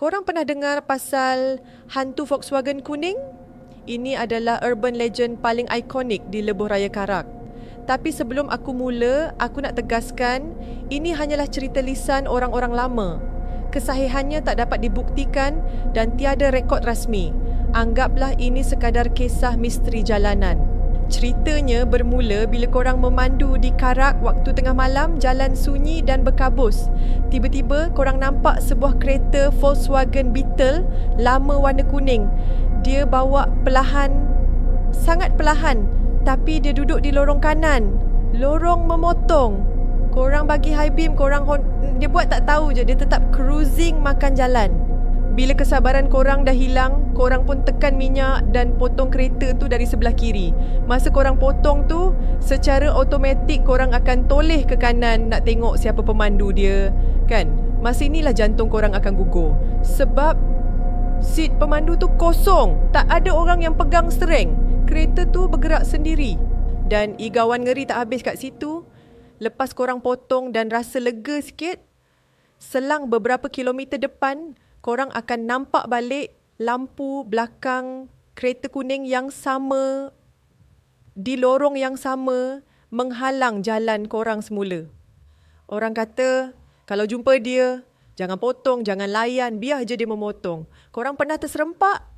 Korang pernah dengar pasal hantu Volkswagen kuning? Ini adalah urban legend paling ikonik di Lebuh Raya Karak. Tapi sebelum aku mula, aku nak tegaskan, ini hanyalah cerita lisan orang-orang lama. Kesahihannya tak dapat dibuktikan dan tiada rekod rasmi. Anggaplah ini sekadar kisah misteri jalanan. Ceritanya bermula bila korang memandu di Karak waktu tengah malam, jalan sunyi dan berkabus. Tiba-tiba korang nampak sebuah kereta Volkswagen Beetle lama warna kuning. Dia bawa perlahan, sangat perlahan, tapi dia duduk di lorong kanan. Lorong memotong. Korang bagi high beam, dia buat tak tahu je, dia tetap cruising makan jalan. Bila kesabaran korang dah hilang, korang pun tekan minyak dan potong kereta tu dari sebelah kiri. Masa korang potong tu, secara automatik korang akan toleh ke kanan nak tengok siapa pemandu dia, kan? Masa inilah jantung korang akan gugur. Sebab seat pemandu tu kosong. Tak ada orang yang pegang steering. Kereta tu bergerak sendiri. Dan igawan ngeri tak habis kat situ. Lepas korang potong dan rasa lega sikit, selang beberapa kilometer depan, korang akan nampak balik lampu belakang kereta kuning yang sama di lorong yang sama menghalang jalan korang semula. Orang kata, kalau jumpa dia, jangan potong, jangan layan, biar je dia memotong. Korang pernah terserempak?